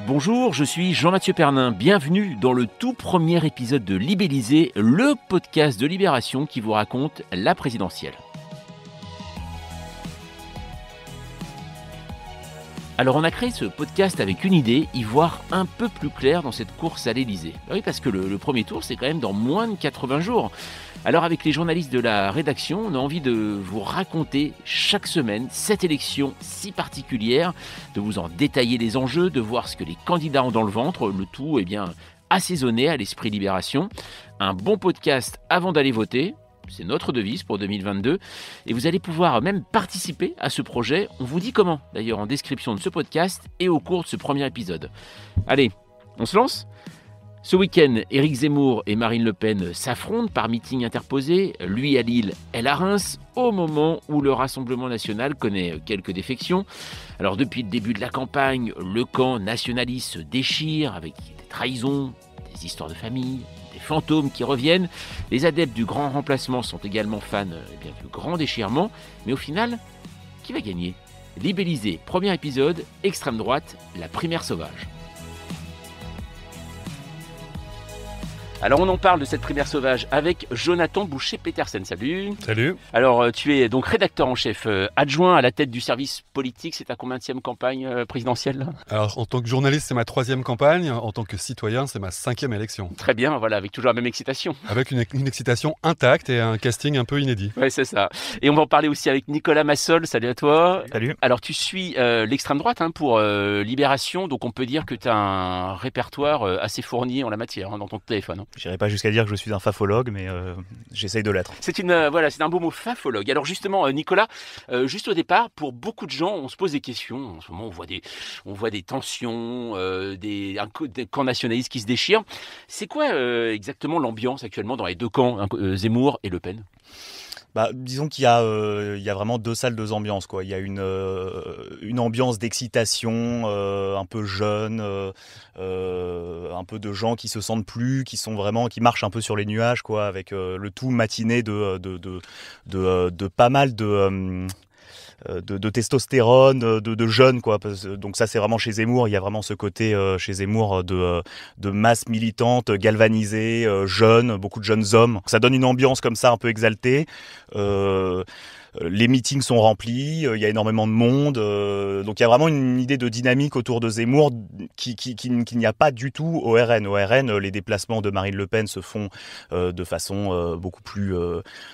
Bonjour, je suis Jean-Mathieu Pernin. Bienvenue dans le tout premier épisode de Libellisé, le podcast de Libération qui vous raconte la présidentielle. Alors on a créé ce podcast avec une idée, y voir un peu plus clair dans cette course à l'Élysée. Oui, parce que le premier tour, c'est quand même dans moins de 80 jours. Alors avec les journalistes de la rédaction, on a envie de vous raconter chaque semaine cette élection si particulière, de vous en détailler les enjeux, de voir ce que les candidats ont dans le ventre, le tout assaisonné à l'esprit Libération. Un bon podcast avant d'aller voter. C'est notre devise pour 2022 et vous allez pouvoir même participer à ce projet. On vous dit comment, d'ailleurs, en description de ce podcast et au cours de ce premier épisode. Allez, on se lance ? Ce week-end, Éric Zemmour et Marine Le Pen s'affrontent par meeting interposé, lui à Lille, elle à Reims, au moment où le Rassemblement national connaît quelques défections. Alors depuis le début de la campagne, le camp nationaliste se déchire avec des trahisons, des histoires de famille, des fantômes qui reviennent. Les adeptes du grand remplacement sont également fans du grand déchirement. Mais au final, qui va gagner ? Libellisé, premier épisode, extrême droite, la primaire sauvage. Alors on en parle de cette primaire sauvage avec Jonathan Boucher-Petersen. Salut. Salut. Alors tu es donc rédacteur en chef adjoint à la tête du service politique. C'est ta combienième campagne présidentielle ? Alors en tant que journaliste, c'est ma 3e campagne. En tant que citoyen, c'est ma 5e élection. Très bien, voilà, avec toujours la même excitation. Avec une excitation intacte et un casting un peu inédit. Oui, c'est ça. Et on va en parler aussi avec Nicolas Massol. Salut à toi. Salut. Alors tu suis l'extrême droite pour Libération. Donc on peut dire que tu as un répertoire assez fourni en la matière dans ton téléphone. Je n'irai pas jusqu'à dire que je suis un fafologue, mais j'essaye de l'être. C'est un beau mot, fafologue. Alors justement, Nicolas, juste au départ, pour beaucoup de gens, on se pose des questions. En ce moment, on voit des tensions, des camps nationalistes qui se déchirent. C'est quoi exactement l'ambiance actuellement dans les deux camps, Zemmour et Le Pen ? Disons qu'il y a vraiment deux salles, deux ambiances, quoi. Il y a une ambiance d'excitation, un peu jeune, un peu de gens qui se sentent plus, qui marchent un peu sur les nuages, quoi, avec le tout matiné de pas mal de testostérone, de jeunes, quoi. Donc ça, c'est vraiment chez Zemmour. Il y a vraiment ce côté chez Zemmour de masse militante, galvanisée, jeune, beaucoup de jeunes hommes. Ça donne une ambiance comme ça, un peu exaltée. Les meetings sont remplis, il y a énormément de monde, donc il y a vraiment une idée de dynamique autour de Zemmour qu'il n'y a pas du tout au RN. Au RN, les déplacements de Marine Le Pen se font de façon beaucoup plus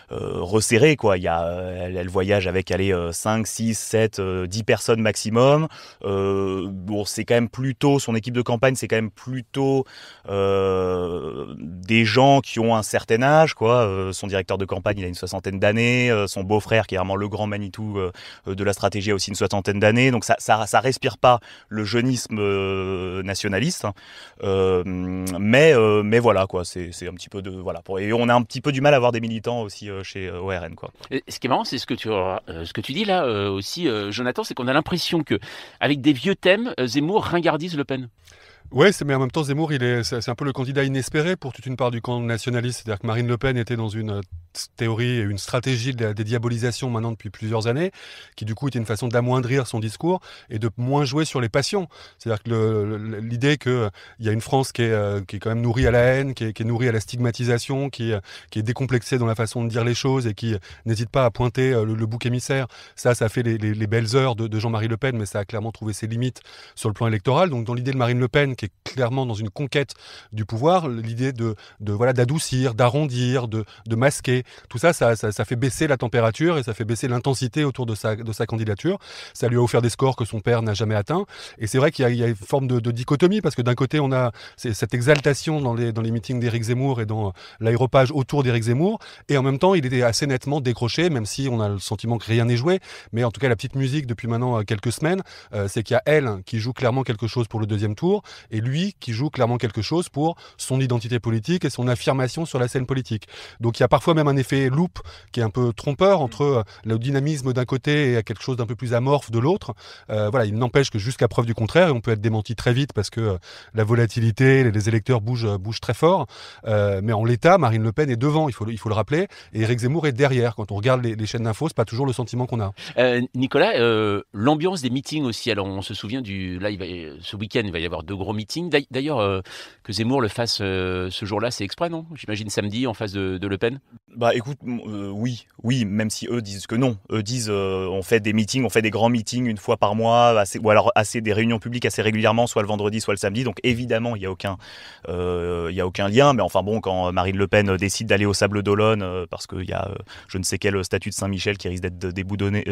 resserrée, quoi. Elle voyage avec 5, 6, 7, 10 personnes maximum. C'est quand même plutôt, son équipe de campagne, c'est quand même plutôt des gens qui ont un certain âge, quoi. Son directeur de campagne, il a une 60aine d'années, son beau-frère, qui est vraiment le grand Manitou de la stratégie, a aussi une 60aine d'années. Donc ça respire pas le jeunisme nationaliste, mais voilà, quoi. C'est un petit peu et on a un petit peu du mal à avoir des militants aussi chez ORN, quoi. Et ce qui est marrant, c'est ce que tu dis là aussi, Jonathan, c'est qu'on a l'impression que avec des vieux thèmes, Zemmour ringardise Le Pen. Ouais, mais en même temps, Zemmour, c'est un peu le candidat inespéré pour toute une part du camp nationaliste. C'est-à-dire que Marine Le Pen était dans une théorie et une stratégie de dédiabolisation maintenant depuis plusieurs années, qui du coup était une façon d'amoindrir son discours et de moins jouer sur les passions. C'est-à-dire que l'idée qu'il y a une France qui est quand même nourrie à la haine, qui est nourrie à la stigmatisation, qui est décomplexée dans la façon de dire les choses et qui n'hésite pas à pointer le bouc émissaire, ça fait les belles heures de Jean-Marie Le Pen, mais ça a clairement trouvé ses limites sur le plan électoral. Donc dans l'idée de Marine Le Pen, qui est clairement dans une conquête du pouvoir, l'idée d'adoucir, d'arrondir, de masquer, tout ça fait baisser la température et ça fait baisser l'intensité autour de sa candidature. Ça lui a offert des scores que son père n'a jamais atteints. Et c'est vrai qu'il y a une forme de dichotomie, parce que d'un côté, on a cette exaltation dans les meetings d'Éric Zemmour et dans l'aéropage autour d'Éric Zemmour, et en même temps, il était assez nettement décroché, même si on a le sentiment que rien n'est joué. Mais en tout cas, la petite musique depuis maintenant quelques semaines, c'est qu'il y a elle qui joue clairement quelque chose pour le deuxième tour, et lui qui joue clairement quelque chose pour son identité politique et son affirmation sur la scène politique. Donc il y a parfois même un effet loupe qui est un peu trompeur entre le dynamisme d'un côté et quelque chose d'un peu plus amorphe de l'autre. Voilà, il n'empêche que jusqu'à preuve du contraire, et on peut être démenti très vite parce que la volatilité, les électeurs bougent très fort, mais en l'état, Marine Le Pen est devant, il faut le rappeler, et Éric Zemmour est derrière. Quand on regarde les chaînes d'infos, c'est pas toujours le sentiment qu'on a. Nicolas, l'ambiance des meetings aussi. Alors, on se souvient ce week-end, il va y avoir 2 gros meetings. D'ailleurs, que Zemmour le fasse ce jour-là, c'est exprès, non? J'imagine samedi en face de Le Pen. Bah écoute, oui, même si eux disent que non. Eux disent on fait des meetings, on fait des grands meetings une fois par mois, ou alors des réunions publiques assez régulièrement, soit le vendredi, soit le samedi. Donc évidemment, il y a aucun lien. Mais enfin bon, quand Marine Le Pen décide d'aller au Sable d'Olonne, parce qu'il y a je ne sais quel statut de Saint-Michel qui risque d'être déboulonné,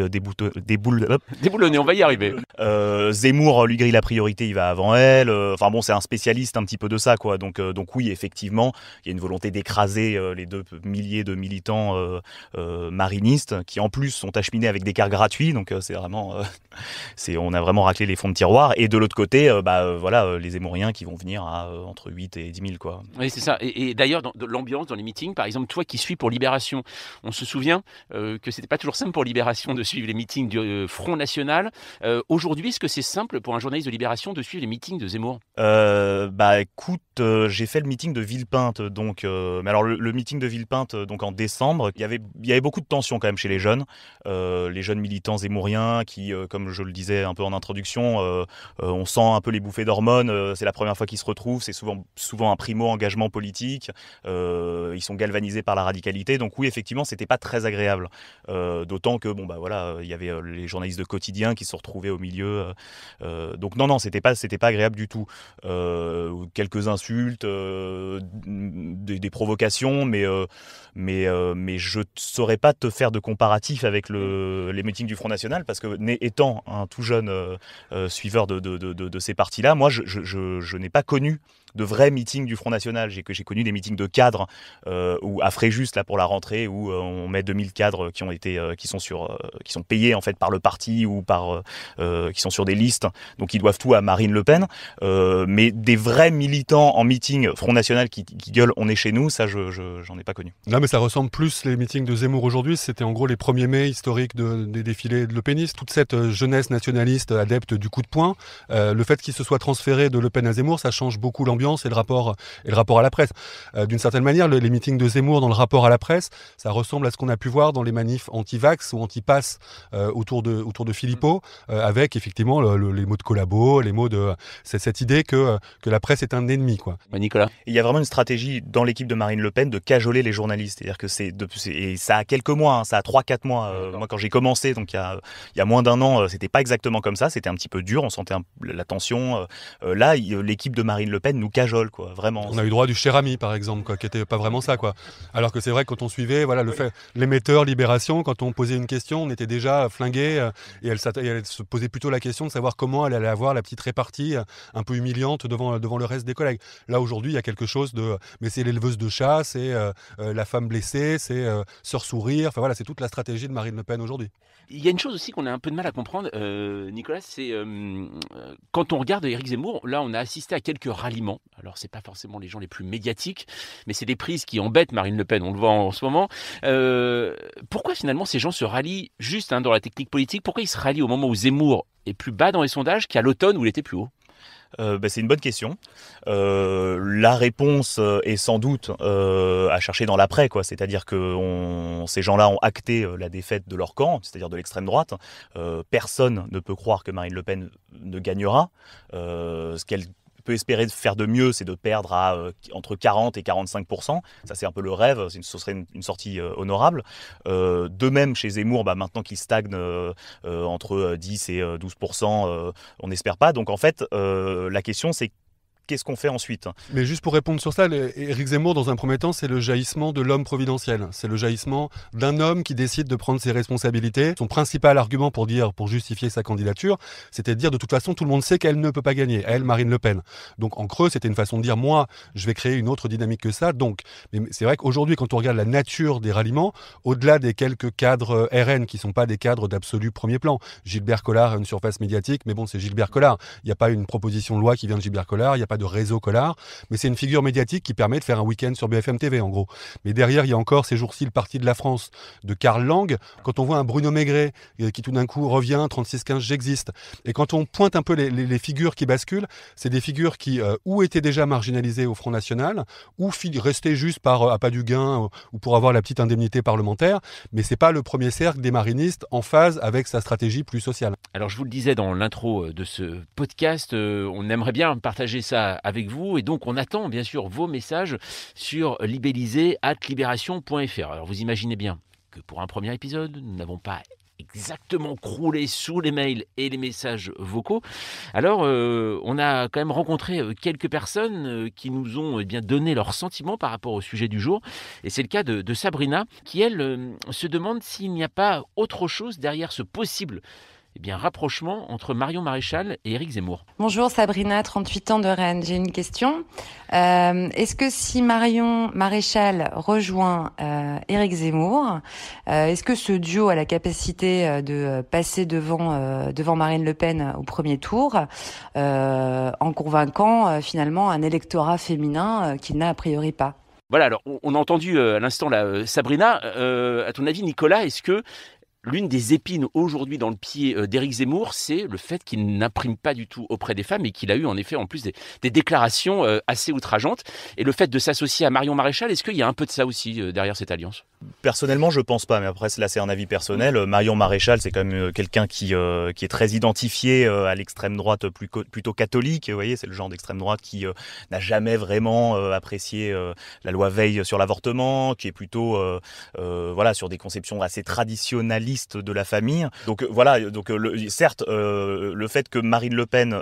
on va y arriver. Zemmour lui grille la priorité, il va avant elle. Enfin bon, c'est un spécialiste un petit peu de ça, quoi. Donc oui, effectivement, il y a une volonté d'écraser les 2 milliers de militants marinistes qui en plus sont acheminés avec des cars gratuits. Donc c'est vraiment, on a vraiment raclé les fonds de tiroir. Et de l'autre côté, voilà, les Zemmouriens qui vont venir à entre 8 et 10 000, quoi. Oui, c'est ça. Et d'ailleurs, dans l'ambiance, dans les meetings, par exemple, toi qui suis pour Libération, on se souvient que c'était pas toujours simple pour Libération de suivre les meetings du Front National. Aujourd'hui, est-ce que c'est simple pour un journaliste de Libération de suivre les meetings de Zemmour? Écoute, j'ai fait le meeting de Villepinte, donc, mais alors le meeting de Villepinte, donc en décembre, il y avait beaucoup de tension quand même chez les jeunes militants zémouriens qui, comme je le disais un peu en introduction, on sent un peu les bouffées d'hormones. C'est la première fois qu'ils se retrouvent, c'est souvent un primo engagement politique. Ils sont galvanisés par la radicalité, donc oui, effectivement, c'était pas très agréable. D'autant que il y avait les journalistes de quotidien qui se retrouvaient au milieu. Donc non, c'était pas agréable du tout. Quelques insultes, des provocations, mais je ne saurais pas te faire de comparatif avec les meetings du Front National, parce que étant un tout jeune suiveur de ces partis-là, moi je n'ai pas connu de vrais meetings du Front National. J'ai connu des meetings de cadres où à Fréjus là pour la rentrée, où on met 2000 cadres qui sont payés en fait par le parti ou qui sont sur des listes, donc ils doivent tout à Marine Le Pen. Mais des vrais militants en meeting Front National qui gueulent "on est chez nous", ça j'en ai pas connu. Non, mais ça ressemble plus les meetings de Zemmour aujourd'hui. C'était en gros les 1er mai historiques des défilés de Le Penistes. Toute cette jeunesse nationaliste adepte du coup de poing. Le fait qu'il se soit transféré de Le Pen à Zemmour, ça change beaucoup l'ambiance et le rapport à la presse. D'une certaine manière, les meetings de Zemmour dans le rapport à la presse, ça ressemble à ce qu'on a pu voir dans les manifs anti-vax ou anti-pass autour de Philippot, avec effectivement les mots de collabo, les mots de cette idée que la presse est un ennemi, quoi. Nicolas. Il y a vraiment une stratégie dans l'équipe de Marine Le Pen de cajoler les journalistes. C'est-à-dire que et ça a quelques mois, ça a 3-4 mois. Moi, quand j'ai commencé, donc il y a moins d'un an, c'était pas exactement comme ça. C'était un petit peu dur, on sentait la tension. Là, l'équipe de Marine Le Pen nous cajole, quoi, vraiment. On a eu droit du cher ami, par exemple, quoi, qui était pas vraiment ça, quoi. Alors que c'est vrai que quand on suivait, voilà, l'émetteur Libération, quand on posait une question, on était déjà flingué, et elle se posait plutôt la question de savoir comment elle allait avoir la petite répartie un peu humiliante devant le reste des collègues. Là, aujourd'hui, il y a quelque chose mais c'est l'éleveuse de chat, c'est la femme blessée, c'est sœur sourire, enfin voilà, c'est toute la stratégie de Marine Le Pen aujourd'hui. Il y a une chose aussi qu'on a un peu de mal à comprendre, Nicolas, c'est quand on regarde Éric Zemmour, là on a assisté à quelques ralliements. Alors c'est pas forcément les gens les plus médiatiques, mais c'est des prises qui embêtent Marine Le Pen, on le voit en ce moment. Pourquoi finalement ces gens se rallient juste dans la technique politique? Pourquoi ils se rallient au moment où Zemmour est plus bas dans les sondages qu'à l'automne où il était plus haut? C'est une bonne question. La réponse est sans doute à chercher dans l'après, quoi. C'est-à-dire que ces gens-là ont acté la défaite de leur camp, c'est-à-dire de l'extrême droite. Personne ne peut croire que Marine Le Pen ne gagnera. Ce qu'elle peut espérer faire de mieux, c'est de perdre à entre 40 et 45%. Ça, c'est un peu le rêve. Ce serait une sortie honorable. De même, chez Zemmour, maintenant qu'il stagne entre 10 et 12%, on n'espère pas. Donc, en fait, la question, c'est qu'est-ce qu'on fait ensuite? Mais juste pour répondre sur ça, Éric Zemmour, dans un premier temps, c'est le jaillissement de l'homme providentiel. C'est le jaillissement d'un homme qui décide de prendre ses responsabilités. Son principal argument pour justifier sa candidature, c'était de dire de toute façon, tout le monde sait qu'elle ne peut pas gagner. Elle, Marine Le Pen. Donc en creux, c'était une façon de dire, moi, je vais créer une autre dynamique que ça. Donc, mais c'est vrai qu'aujourd'hui, quand on regarde la nature des ralliements, au-delà des quelques cadres RN qui ne sont pas des cadres d'absolu premier plan, Gilbert Collard a une surface médiatique, mais bon, c'est Gilbert Collard. Il n'y a pas une proposition de loi qui vient de Gilbert Collard, il n'y a pas de réseau Collard, mais c'est une figure médiatique qui permet de faire un week-end sur BFM TV, en gros. Mais derrière, il y a encore ces jours-ci le Parti de la France de Karl Lang. Quand on voit un Bruno Maigret qui tout d'un coup revient, 36-15, j'existe. Et quand on pointe un peu les figures qui basculent, c'est des figures qui ou étaient déjà marginalisées au Front National, ou restaient juste par appât du gain ou pour avoir la petite indemnité parlementaire, mais c'est pas le premier cercle des marinistes en phase avec sa stratégie plus sociale. Alors je vous le disais dans l'intro de ce podcast, on aimerait bien partager ça avec vous et donc on attend bien sûr vos messages sur libellisé@libération.fr. Alors vous imaginez bien que pour un premier épisode, nous n'avons pas exactement croulé sous les mails et les messages vocaux. Alors, on a quand même rencontré quelques personnes qui nous ont bien donné leurs sentiments par rapport au sujet du jour. Et c'est le cas de Sabrina, qui, elle, se demande s'il n'y a pas autre chose derrière ce possible rapprochement entre Marion Maréchal et Éric Zemmour. Bonjour Sabrina, 38 ans de Rennes. J'ai une question. Est-ce que si Marion Maréchal rejoint Éric Zemmour, est-ce que ce duo a la capacité de passer devant Marine Le Pen au premier tour en convainquant finalement un électorat féminin qu'il n'a a priori pas? Voilà, alors on a entendu à l'instant là, Sabrina. À ton avis, Nicolas, est-ce que l'une des épines aujourd'hui dans le pied d'Éric Zemmour, c'est le fait qu'il n'imprime pas du tout auprès des femmes et qu'il a eu en effet en plus des déclarations assez outrageantes. Et le fait de s'associer à Marion Maréchal, est-ce qu'il y a un peu de ça aussi derrière cette alliance ? Personnellement, je pense pas, mais après là c'est un avis personnel. Marion Maréchal, c'est quand même quelqu'un qui est très identifié à l'extrême droite plutôt catholique. Vous voyez, c'est le genre d'extrême droite qui n'a jamais vraiment apprécié la loi Veil sur l'avortement, qui est plutôt sur des conceptions assez traditionnalistes de la famille. Donc certes, le fait que Marine Le Pen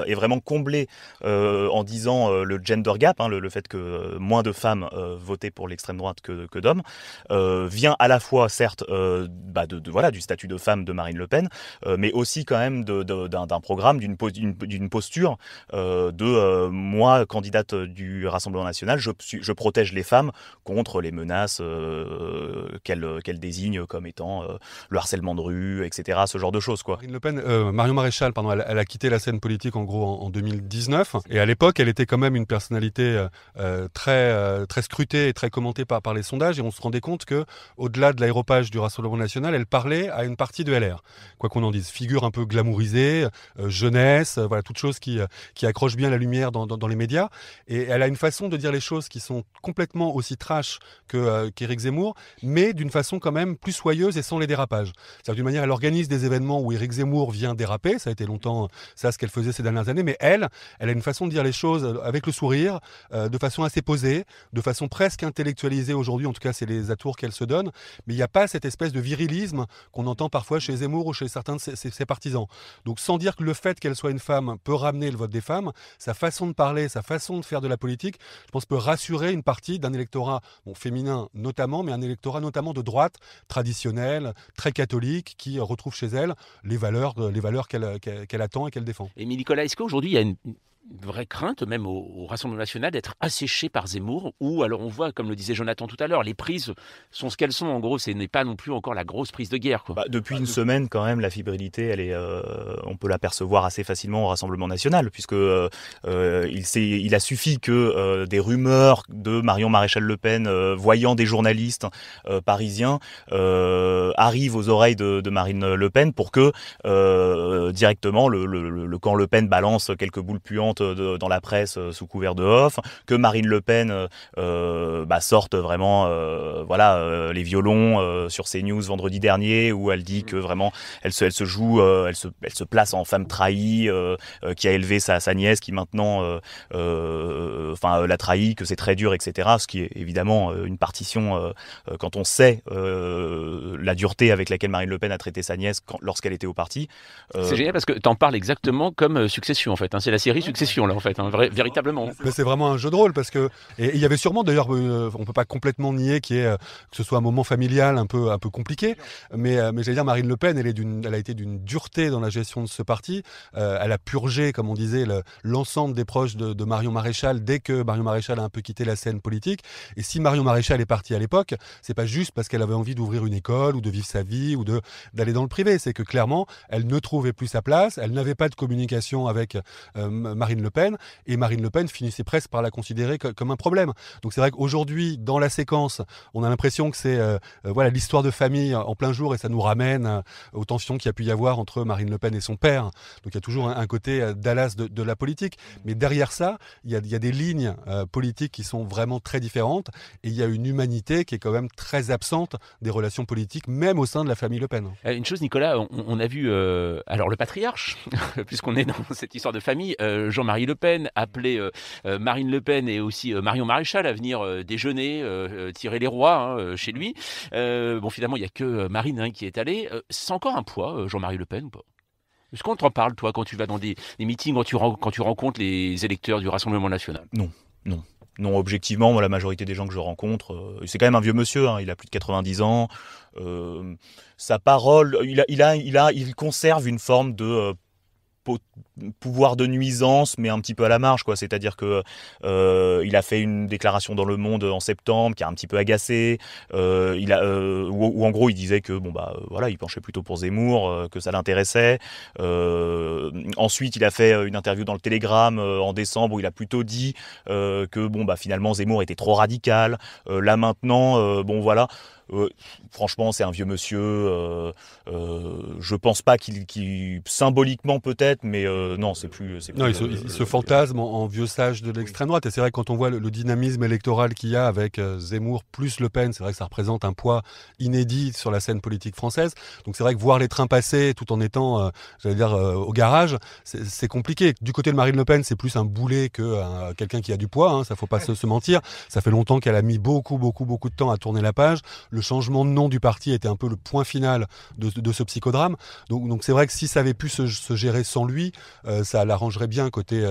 est vraiment comblé en disant le gender gap, le fait que moins de femmes votaient pour l'extrême droite que d'hommes, vient à la fois certes du statut de femme de Marine Le Pen, mais aussi quand même d'un programme, d'une posture moi, candidate du Rassemblement National, je protège les femmes contre les menaces qu'elle désigne comme étant le harcèlement de rue, etc., ce genre de choses, quoi. Marine Le Pen, Marion Maréchal, pardon, elle a quitté la scène politique en gros en 2019, et à l'époque, elle était quand même une personnalité très scrutée et très commentée par les sondages, et on se rendait compte que, au-delà de l'aéropage du Rassemblement National, elle parlait à une partie de LR. Quoi qu'on en dise, figure un peu glamourisée, jeunesse, toute chose qui accroche bien la lumière dans les médias, et elle a une façon de dire les choses qui sont complètement aussi trash qu'Éric Zemmour, mais d'une façon quand même plus soyeuse et sans les dérapages. C'est-à-dire d'une manière, elle organise des événements où Éric Zemmour vient déraper, ça a été longtemps ça ce qu'elle faisait ces dernières années, mais elle a une façon de dire les choses avec le sourire, de façon assez posée, de façon presque intellectualisée aujourd'hui, en tout cas c'est les atours qu'elle se donne, mais il n'y a pas cette espèce de virilisme qu'on entend parfois chez Zemmour ou chez certains de ses partisans. Donc sans dire que le fait qu'elle soit une femme peut ramener le vote des femmes, sa façon de parler, sa façon de faire de la politique, je pense peut rassurer une partie d'un électorat féminin notamment, mais un électorat notamment de droite, traditionnel, très catholique, qui retrouve chez elle les valeurs qu'elle attend et qu'elle défend. Et Nicolas, est-ce qu'aujourd'hui il y a une vraie crainte même au Rassemblement National d'être asséché par Zemmour, ou alors on voit, comme le disait Jonathan tout à l'heure, les prises sont ce qu'elles sont, en gros, ce n'est pas non plus encore la grosse prise de guerre, quoi. Depuis une semaine quand même, la fébrilité, on peut l'apercevoir assez facilement au Rassemblement National, puisque il a suffi que des rumeurs de Marion Maréchal Le Pen voyant des journalistes parisiens arrivent aux oreilles de Marine Le Pen pour que directement le camp Le Pen balance quelques boules puantes dans la presse sous couvert de off, que Marine Le Pen sorte vraiment les violons sur CNews vendredi dernier, où elle dit que vraiment elle se joue, elle se place en femme trahie, qui a élevé sa nièce, qui maintenant l'a trahie, que c'est très dur, etc. Ce qui est évidemment une partition quand on sait la dureté avec laquelle Marine Le Pen a traité sa nièce lorsqu'elle était au parti. C'est génial parce que tu en parles exactement comme Succession en fait, hein. C'est la série Succession d'émotion là en fait, véritablement. Mais c'est vraiment un jeu de rôle parce que et il y avait sûrement d'ailleurs, on peut pas complètement nier que ce soit un moment familial un peu compliqué, mais j'allais dire Marine Le Pen, elle a été d'une dureté dans la gestion de ce parti. Elle a purgé, comme on disait, l'ensemble des proches de Marion Maréchal dès que Marion Maréchal a un peu quitté la scène politique. Et si Marion Maréchal est partie à l'époque, c'est pas juste parce qu'elle avait envie d'ouvrir une école ou de vivre sa vie ou d'aller dans le privé. C'est que clairement, elle ne trouvait plus sa place, elle n'avait pas de communication avec Marine Le Pen, et Marine Le Pen finissait presque par la considérer comme un problème. Donc c'est vrai qu'aujourd'hui, dans la séquence, on a l'impression que c'est voilà, l'histoire de famille en plein jour, et ça nous ramène aux tensions qu'il y a pu y avoir entre Marine Le Pen et son père. Donc il y a toujours un côté Dallas de la politique. Mais derrière ça, il y a des lignes politiques qui sont vraiment très différentes, et il y a une humanité qui est quand même très absente des relations politiques, même au sein de la famille Le Pen. Une chose, Nicolas, on a vu alors le patriarche, puisqu'on est dans cette histoire de famille, Jean-Marie Le Pen appelait Marine Le Pen et aussi Marion Maréchal à venir déjeuner, tirer les rois chez lui. Bon, finalement, il n'y a que Marine qui est allée. C'est encore un poids, Jean-Marie Le Pen ou pas ? Est-ce qu'on t'en parle, toi, quand tu vas dans des meetings, quand tu rencontres les électeurs du Rassemblement national ? Non, objectivement, moi, la majorité des gens que je rencontre, c'est quand même un vieux monsieur, il a plus de 90 ans. Sa parole, il conserve une forme de pouvoir de nuisance, mais un petit peu à la marge, quoi. C'est-à-dire que il a fait une déclaration dans Le Monde en septembre qui a un petit peu agacé. Où en gros il disait que voilà, il penchait plutôt pour Zemmour, que ça l'intéressait. Ensuite, il a fait une interview dans le Télégramme en décembre où il a plutôt dit que finalement Zemmour était trop radical. Là maintenant, voilà. Franchement, c'est un vieux monsieur. Je pense pas qu'il symboliquement peut-être, mais non, c'est plus. Non, il se fantasme en vieux sage de l'extrême droite. Et c'est vrai que quand on voit le dynamisme électoral qu'il y a avec Zemmour plus Le Pen, c'est vrai que ça représente un poids inédit sur la scène politique française. Donc c'est vrai que voir les trains passer tout en étant, au garage, c'est compliqué. Du côté de Marine Le Pen, c'est plus un boulet que quelqu'un qui a du poids. Ça faut pas se mentir. Ça fait longtemps qu'elle a mis beaucoup de temps à tourner la page. Le changement de nom du parti était un peu le point final de ce psychodrame. Donc c'est vrai que si ça avait pu se gérer sans lui, ça l'arrangerait bien côté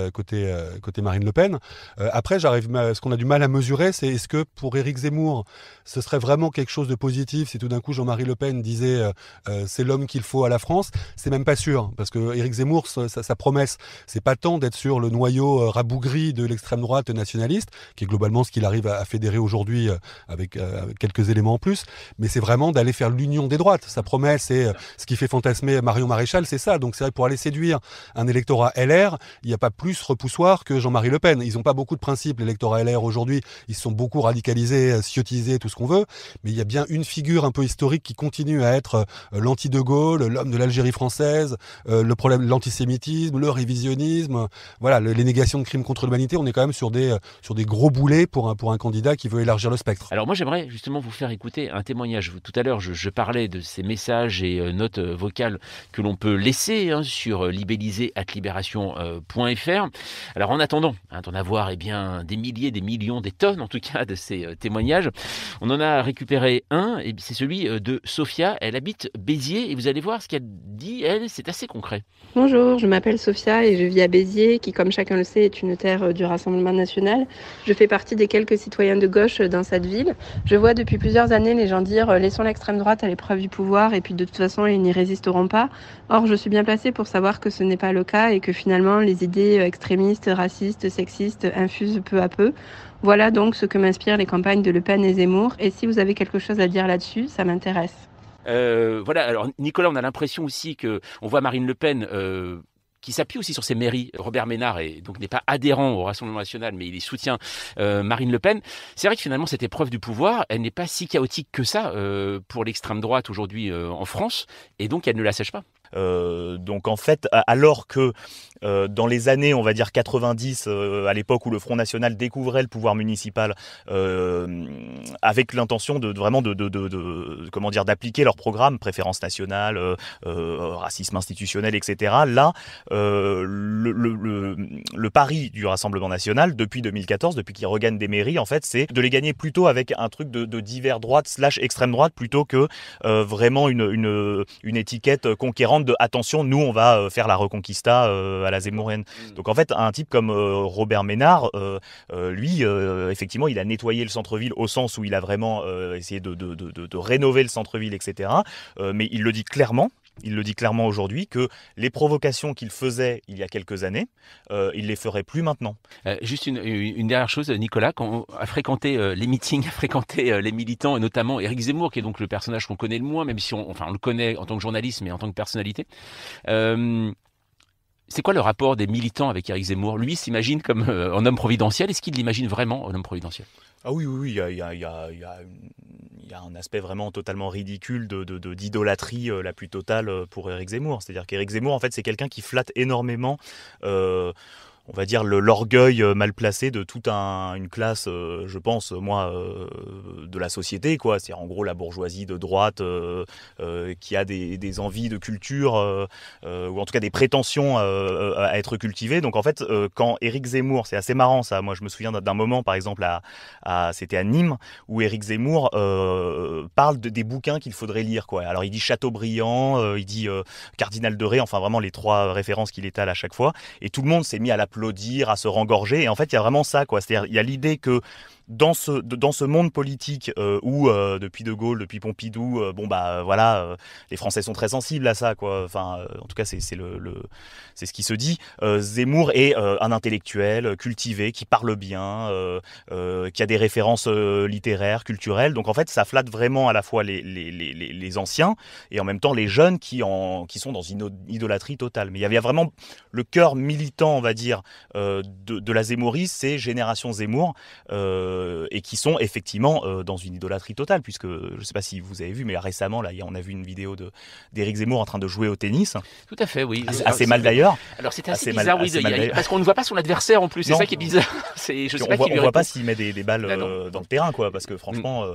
Marine Le Pen. Après, ce qu'on a du mal à mesurer, c'est est-ce que pour Éric Zemmour, ce serait vraiment quelque chose de positif si tout d'un coup Jean-Marie Le Pen disait c'est l'homme qu'il faut à la France. C'est même pas sûr, parce que Éric Zemmour, sa promesse, c'est pas tant d'être sur le noyau rabougri de l'extrême droite nationaliste, qui est globalement ce qu'il arrive à fédérer aujourd'hui avec quelques éléments en plus, mais c'est vraiment d'aller faire l'union des droites. Sa promesse, c'est ce qui fait fantasmer Marion Maréchal, c'est ça. Donc c'est vrai, pour aller séduire un électorat LR, il n'y a pas plus repoussoir que Jean-Marie Le Pen. Ils n'ont pas beaucoup de principes, l'électorat LR aujourd'hui. Ils se sont beaucoup radicalisés, ciotisés, tout ce qu'on veut. Mais il y a bien une figure un peu historique qui continue à être l'anti-De Gaulle, l'homme de l'Algérie française, le problème de l'antisémitisme, le révisionnisme, voilà, les négations de crimes contre l'humanité. On est quand même sur des gros boulets pour un candidat qui veut élargir le spectre. Alors moi, j'aimerais justement vous faire écouter un témoignage. Tout à l'heure, je parlais de ces messages et notes vocales que l'on peut laisser sur libellisé@libération.fr. Alors en attendant d'en avoir des milliers, des millions, des tonnes en tout cas de ces témoignages, on en a récupéré un, et c'est celui de Sophia. Elle habite Béziers et vous allez voir ce qu'elle dit, elle, c'est assez concret. Bonjour, je m'appelle Sophia et je vis à Béziers, qui comme chacun le sait est une terre du Rassemblement national. Je fais partie des quelques citoyens de gauche dans cette ville. Je vois depuis plusieurs années les gens dire « laissons l'extrême droite à l'épreuve du pouvoir et puis de toute façon ils n'y résisteront pas ». Or je suis bien placée pour savoir que ce n'est pas le cas et que finalement les idées extrémistes, racistes, sexistes infusent peu à peu. Voilà donc ce que m'inspirent les campagnes de Le Pen et Zemmour, et si vous avez quelque chose à dire là-dessus, ça m'intéresse. Voilà, alors Nicolas, on a l'impression aussi qu'on voit Marine Le Pen qui s'appuie aussi sur ses mairies. Robert Ménard n'est pas adhérent au Rassemblement national, mais il soutient Marine Le Pen. C'est vrai que finalement, cette épreuve du pouvoir, elle n'est pas si chaotique que ça pour l'extrême droite aujourd'hui en France, et donc elle ne l'assèche pas. Donc en fait, alors que dans les années, on va dire 90, à l'époque où le Front National découvrait le pouvoir municipal, avec l'intention d'appliquer leur programme, préférence nationale, racisme institutionnel, etc. Là, le pari du Rassemblement national depuis 2014, depuis qu'ils regagnent des mairies, en fait, c'est de les gagner plutôt avec un truc de divers droite / extrême droite, plutôt que vraiment une étiquette conquérante demande de attention, nous on va faire la reconquista à la zemmourienne. Donc en fait un type comme Robert Ménard, lui effectivement il a nettoyé le centre-ville au sens où il a vraiment essayé de rénover le centre-ville, etc. Mais il le dit clairement. Il le dit clairement aujourd'hui que les provocations qu'il faisait il y a quelques années, il les ferait plus maintenant. Juste une dernière chose, Nicolas, quand on a fréquenté les meetings, a fréquenté les militants, et notamment Éric Zemmour, qui est donc le personnage qu'on connaît le moins, même si on le connaît en tant que journaliste, mais en tant que personnalité. C'est quoi le rapport des militants avec Éric Zemmour ? Lui s'imagine comme un homme providentiel. Est-ce qu'il l'imagine vraiment un homme providentiel ? Ah oui, il y a un aspect vraiment totalement ridicule d'idolâtrie la plus totale pour Éric Zemmour. C'est-à-dire qu'Éric Zemmour, en fait, c'est quelqu'un qui flatte énormément on va dire l'orgueil mal placé de toute une classe, je pense, moi, de la société, quoi. C'est en gros la bourgeoisie de droite qui a des envies de culture, ou en tout cas des prétentions à être cultivées. Donc en fait, quand Éric Zemmour, c'est assez marrant ça, moi je me souviens d'un moment par exemple, c'était à Nîmes, où Éric Zemmour parle des bouquins qu'il faudrait lire, quoi. Alors il dit Chateaubriand, il dit Cardinal de Ré, enfin vraiment les trois références qu'il étale à chaque fois, et tout le monde s'est mis à l'applaudir, à se rengorger, et en fait il y a vraiment ça, quoi. C'est-à-dire il y a l'idée que dans ce monde politique où depuis De Gaulle, depuis Pompidou, les Français sont très sensibles à ça, quoi. Enfin, en tout cas, c'est ce qui se dit. Zemmour est un intellectuel cultivé, qui parle bien, qui a des références littéraires, culturelles. Donc en fait, ça flatte vraiment à la fois les anciens et en même temps les jeunes qui sont dans une idolâtrie totale. Mais il y avait vraiment le cœur militant, on va dire, de la Zemmourie, c'est Génération Zemmour. Et qui sont effectivement dans une idolâtrie totale, puisque je ne sais pas si vous avez vu, mais récemment là, on a vu une vidéo d'Éric Zemmour en train de jouer au tennis. Tout à fait, oui. Assez mal d'ailleurs. Alors c'était assez bizarre, parce qu'on ne voit pas son adversaire en plus, c'est ça qui est bizarre. On ne voit pas s'il met des balles dans le terrain, quoi, parce que franchement...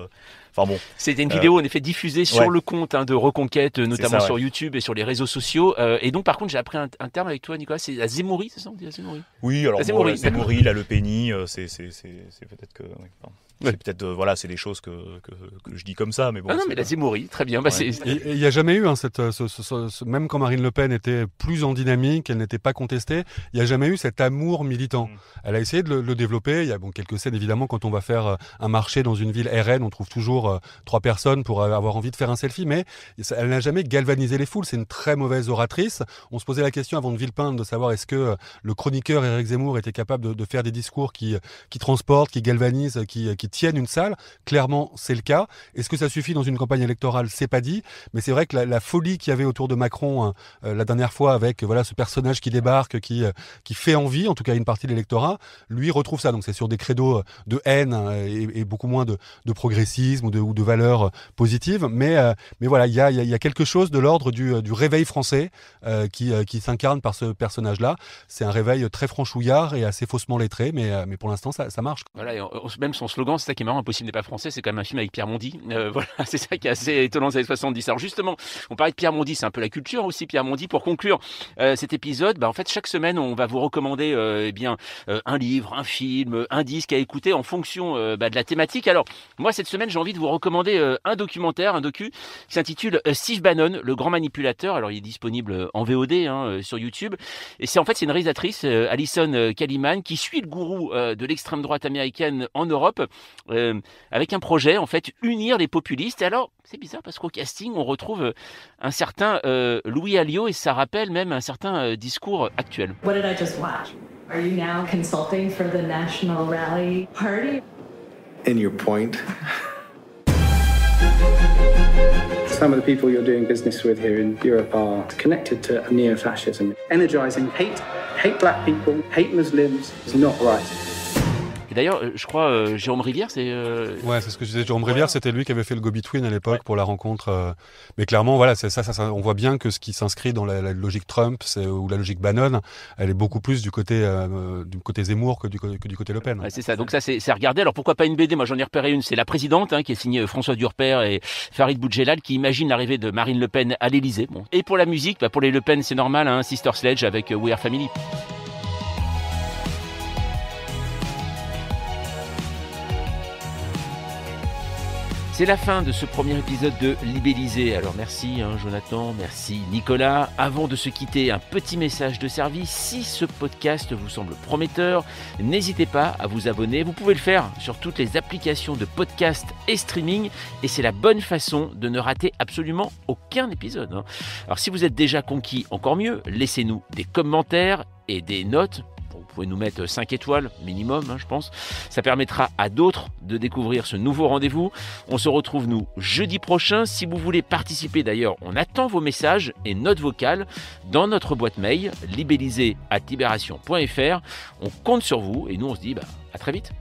Enfin bon. C'était une vidéo en effet diffusée sur le compte de Reconquête, notamment sur YouTube et sur les réseaux sociaux. Et donc par contre j'ai appris un terme avec toi, Nicolas, c'est la Zemmourie, c'est ça, on dit la Zemmourie ? Oui, alors la Zemmourie, la Le Penny, c'est peut-être que... C'est peut-être c'est des choses que je dis comme ça, mais bon. Ah non, mais la Zemmourie, très bien. Il n'y a jamais eu même quand Marine Le Pen était plus en dynamique, elle n'était pas contestée, il n'y a jamais eu cet amour militant. Elle a essayé de le développer. Il y a quelques scènes évidemment quand on va faire un marché dans une ville RN, on trouve toujours 3 personnes pour avoir envie de faire un selfie, mais elle n'a jamais galvanisé les foules. C'est une très mauvaise oratrice. On se posait la question avant de Villepinte de savoir est-ce que le chroniqueur Éric Zemmour était capable de faire des discours qui transportent, qui galvanisent, qui tiennent une salle. Clairement, c'est le cas. Est-ce que ça suffit dans une campagne électorale ? C'est pas dit. Mais c'est vrai que la folie qu'il y avait autour de Macron la dernière fois avec ce personnage qui débarque, qui fait envie, en tout cas à une partie de l'électorat, lui retrouve ça. Donc c'est sur des créneaux de haine et beaucoup moins de progressisme ou de valeurs positives. Mais voilà, il y a quelque chose de l'ordre du réveil français qui s'incarne par ce personnage-là. C'est un réveil très franchouillard et assez faussement lettré, mais pour l'instant ça marche. Voilà, même son slogan, c'est ça qui est marrant, Impossible n'est pas français, c'est quand même un film avec Pierre Mondy. Voilà, c'est ça qui est assez étonnant des années 70. Alors justement, on parlait de Pierre Mondy, c'est un peu la culture aussi, Pierre Mondy. Pour conclure cet épisode, en fait, chaque semaine, on va vous recommander un livre, un film, un disque à écouter en fonction de la thématique. Alors, moi, cette semaine, j'ai envie de vous recommander un documentaire, un docu, qui s'intitule Steve Bannon, le grand manipulateur. Alors, il est disponible en VOD sur YouTube. Et c'est une réalisatrice, Alison Kaliman, qui suit le gourou de l'extrême droite américaine en Europe, avec un projet, en fait, unir les populistes. Et alors, c'est bizarre parce qu'au casting, on retrouve un certain Louis Alliot et ça rappelle même un certain discours actuel. What did I just watch? Are you now consulting for the National Rally Party? In your point. Some of the people you're doing business with here in Europe are connected to neo-fascism. Energizing hate black people, hate Muslims is not right. D'ailleurs, je crois, Jérôme Rivière, c'est... Ouais, c'est ce que je disais. Jérôme Rivière, c'était lui qui avait fait le go-between à l'époque pour la rencontre. Mais clairement, voilà, c'est ça, on voit bien que ce qui s'inscrit dans la logique Trump ou la logique Bannon, elle est beaucoup plus du côté Zemmour que du côté Le Pen. Ouais, c'est ça. Donc ça, c'est à regarder. Alors pourquoi pas une BD ? Moi, j'en ai repéré une. C'est La Présidente, qui est signée François Durper et Farid Boudjelal, qui imagine l'arrivée de Marine Le Pen à l'Élysée. Bon. Et pour la musique, pour les Le Pen, c'est normal, Sister Sledge avec We Are Family. C'est la fin de ce premier épisode de Libellisé. Alors merci Jonathan, merci Nicolas. Avant de se quitter, un petit message de service. Si ce podcast vous semble prometteur, n'hésitez pas à vous abonner. Vous pouvez le faire sur toutes les applications de podcast et streaming. Et c'est la bonne façon de ne rater absolument aucun épisode. Alors si vous êtes déjà conquis, encore mieux, laissez-nous des commentaires et des notes. Vous pouvez nous mettre 5 étoiles minimum, je pense. Ça permettra à d'autres de découvrir ce nouveau rendez-vous. On se retrouve, nous, jeudi prochain. Si vous voulez participer, d'ailleurs, on attend vos messages et notes vocales dans notre boîte mail libellisé@libération.fr. On compte sur vous et nous, on se dit à très vite.